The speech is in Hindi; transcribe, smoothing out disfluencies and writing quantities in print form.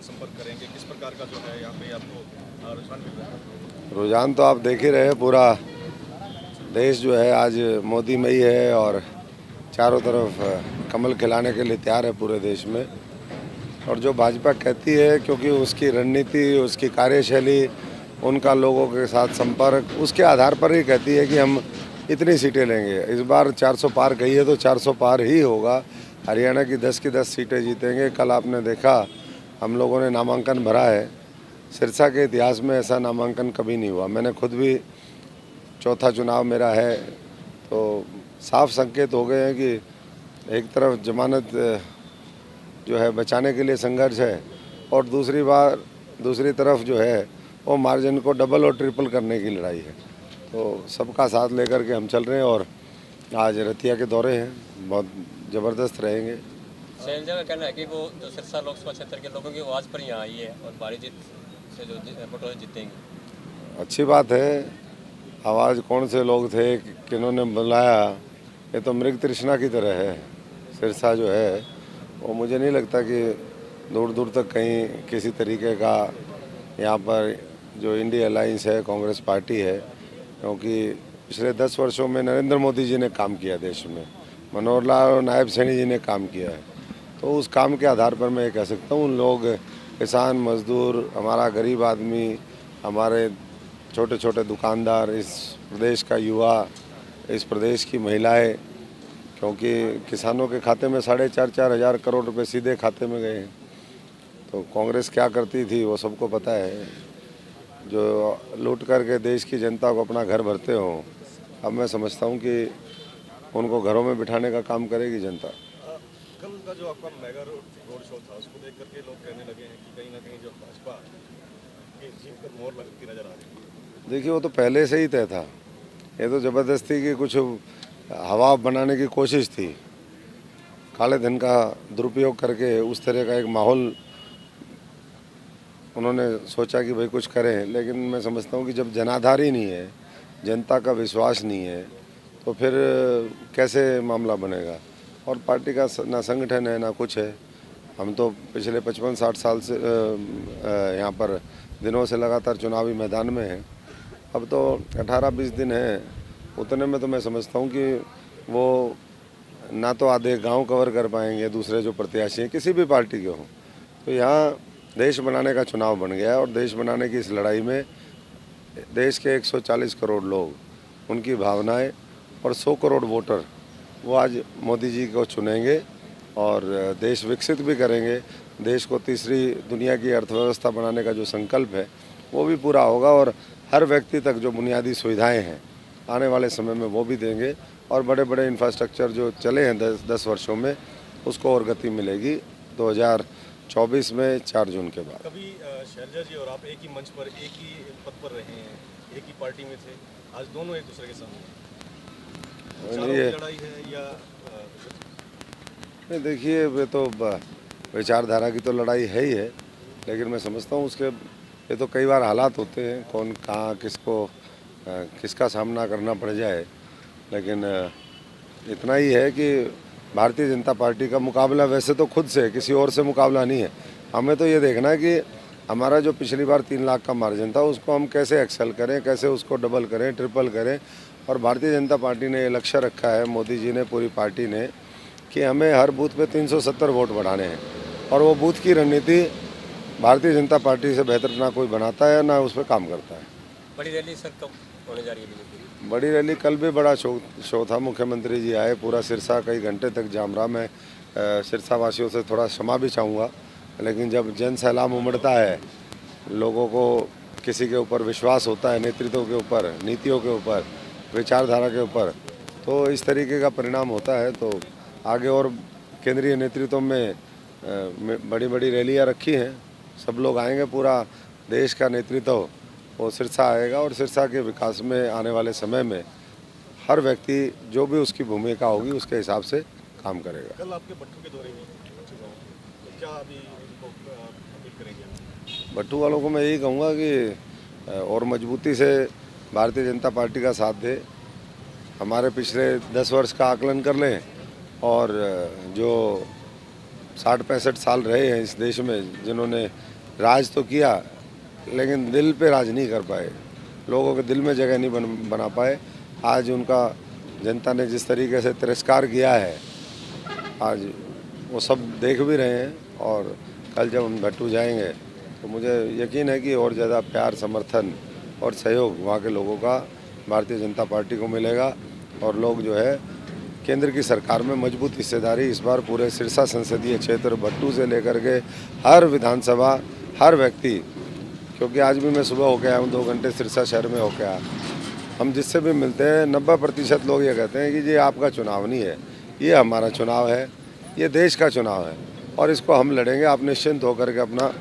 संपर्क करेंगे? किस प्रकार का जो है यहाँ पे आपको रुझान मिल रहा है? रुझान तो आप देख ही रहे हैं, पूरा देश जो है आज मोदीमयी है और चारों तरफ कमल खिलाने के लिए तैयार है पूरे देश में। और जो भाजपा कहती है, क्योंकि उसकी रणनीति, उसकी कार्यशैली, उनका लोगों के साथ संपर्क, उसके आधार पर ही कहती है कि हम इतनी सीटें लेंगे। इस बार 400 पार कही है तो 400 पार ही होगा। हरियाणा की 10 सीटें जीतेंगे। कल आपने देखा हम लोगों ने नामांकन भरा है, सिरसा के इतिहास में ऐसा नामांकन कभी नहीं हुआ। मैंने खुद भी, चौथा चुनाव मेरा है, तो साफ संकेत हो गए हैं कि एक तरफ जमानत जो है बचाने के लिए संघर्ष है और दूसरी तरफ जो है वो मार्जिन को डबल और ट्रिपल करने की लड़ाई है। तो सबका साथ लेकर के हम चल रहे हैं और आज रतिया के दौरे हैं, बहुत ज़बरदस्त रहेंगे। शैलजा का कहना है कि वो जो सिरसा लोकसभा क्षेत्र के लोगों की आवाज़ पर यहाँ आई है और भारी जीत से जो वोटों से जीतेंगे। अच्छी बात है। आवाज़ कौन से लोग थे, किन्होंने बुलाया, ये तो मृग तृष्णा की तरह है। सिरसा जो है वो मुझे नहीं लगता कि दूर दूर तक कहीं किसी तरीके का यहाँ पर जो इंडिया अलायंस है, कांग्रेस पार्टी है, क्योंकि पिछले 10 वर्षों में नरेंद्र मोदी जी ने काम किया देश में, मनोहर लाल और नायब सैनी जी ने काम किया है। तो उस काम के आधार पर मैं कह सकता हूँ, उन लोग, किसान मजदूर, हमारा गरीब आदमी, हमारे छोटे छोटे दुकानदार, इस प्रदेश का युवा, इस प्रदेश की महिलाएं, क्योंकि किसानों के खाते में 4.5 हज़ार करोड़ रुपए सीधे खाते में गए हैं। तो कांग्रेस क्या करती थी वो सबको पता है। जो लूट करके देश की जनता को अपना घर भरते हो, अब मैं समझता हूँ कि उनको घरों में बिठाने का काम करेगी जनता। कल का जो आपका मेगा रोड शो था, उसको देख करके लोग कहने लगे हैं कि कहीं ना कहीं जो भाजपा की जीत पर मोहर लगती नजर आ रही है। देखिए, वो तो पहले से ही तय था। ये तो ज़बरदस्ती की कुछ हवा बनाने की कोशिश थी, काले धन का दुरुपयोग करके उस तरह का एक माहौल उन्होंने सोचा कि भाई कुछ करें। लेकिन मैं समझता हूँ कि जब जनाधार ही नहीं है, जनता का विश्वास नहीं है, तो फिर कैसे मामला बनेगा। और पार्टी का ना संगठन है ना कुछ है। हम तो पिछले 55-60 साल से यहाँ पर दिनों से लगातार चुनावी मैदान में हैं। अब तो 18-20 दिन है, उतने में तो मैं समझता हूँ कि वो ना तो आधे गांव कवर कर पाएंगे, दूसरे जो प्रत्याशी हैं किसी भी पार्टी के हों। तो यहाँ देश बनाने का चुनाव बन गया है और देश बनाने की इस लड़ाई में देश के 140 करोड़ लोग, उनकी भावनाएं और 100 करोड़ वोटर, वो आज मोदी जी को चुनेंगे और देश विकसित भी करेंगे। देश को तीसरी दुनिया की अर्थव्यवस्था बनाने का जो संकल्प है वो भी पूरा होगा और हर व्यक्ति तक जो बुनियादी सुविधाएं हैं आने वाले समय में वो भी देंगे और बड़े बड़े इंफ्रास्ट्रक्चर जो चले हैं 10 वर्षों में, उसको और गति मिलेगी 2024 में 4 जून के बाद। कभी शैलजा जी और आप एक ही मंच पर, एक ही पद पर रहे हैं, एक ही पार्टी में थे, आज दोनों एक दूसरे के सामने ये लड़ाई है या नहीं, देखिए, वे तो विचारधारा की तो लड़ाई है ही है, लेकिन मैं समझता हूँ उसके ये तो कई बार हालात होते हैं, कौन कहाँ किसका सामना करना पड़ जाए। लेकिन इतना ही है कि भारतीय जनता पार्टी का मुकाबला वैसे तो खुद से, किसी और से मुकाबला नहीं है। हमें तो ये देखना है कि हमारा जो पिछली बार 3 लाख का मार्जिन था उसको हम कैसे एक्सेल करें, कैसे उसको डबल करें, ट्रिपल करें। और भारतीय जनता पार्टी ने ये लक्ष्य रखा है, मोदी जी ने, पूरी पार्टी ने, कि हमें हर बूथ पे 370 वोट बढ़ाने हैं। और वो बूथ की रणनीति भारतीय जनता पार्टी से बेहतर ना कोई बनाता है ना उस पर काम करता है। बड़ी रैली सर कब होने जा रही है बीजेपी? बड़ी रैली, कल भी बड़ा शो था, मुख्यमंत्री जी आए, पूरा सिरसा कई घंटे तक जाम रहा। मैं सिरसा वासियों से थोड़ा क्षमा भी चाहूँगा, लेकिन जब जन सैलाब उमड़ता है, लोगों को किसी के ऊपर विश्वास होता है, नेतृत्व के ऊपर, नीतियों के ऊपर, विचारधारा के ऊपर, तो इस तरीके का परिणाम होता है। तो आगे और केंद्रीय नेतृत्व में बड़ी बड़ी रैलियाँ रखी हैं, सब लोग आएंगे, पूरा देश का नेतृत्व वो सिरसा आएगा और सिरसा के विकास में आने वाले समय में हर व्यक्ति जो भी उसकी भूमिका होगी उसके हिसाब से काम करेगा। कल आपके भट्टू के दौरे में तो क्या अभी इनको अपील करेंगे? भट्टू वालों को मैं यही कहूँगा कि और मजबूती से भारतीय जनता पार्टी का साथ दे, हमारे पिछले 10 वर्ष का आकलन कर लें और जो 60-65 साल रहे हैं इस देश में, जिन्होंने राज तो किया लेकिन दिल पे राज नहीं कर पाए, लोगों के दिल में जगह नहीं बना पाए। आज उनका जनता ने जिस तरीके से तिरस्कार किया है, आज वो सब देख भी रहे हैं। और कल जब हम भट्टू जाएंगे तो मुझे यकीन है कि और ज़्यादा प्यार, समर्थन और सहयोग वहाँ के लोगों का भारतीय जनता पार्टी को मिलेगा। और लोग जो है केंद्र की सरकार में मजबूत हिस्सेदारी इस बार पूरे सिरसा संसदीय क्षेत्र, भट्टू से लेकर के हर विधानसभा, हर व्यक्ति, क्योंकि आज भी मैं सुबह होके आया हूँ, 2 घंटे सिरसा शहर में होके आया। हम जिससे भी मिलते हैं 90% लोग ये कहते हैं कि ये आपका चुनाव नहीं है, ये हमारा चुनाव है, ये देश का चुनाव है और इसको हम लड़ेंगे। आप निश्चिंत होकर के अपना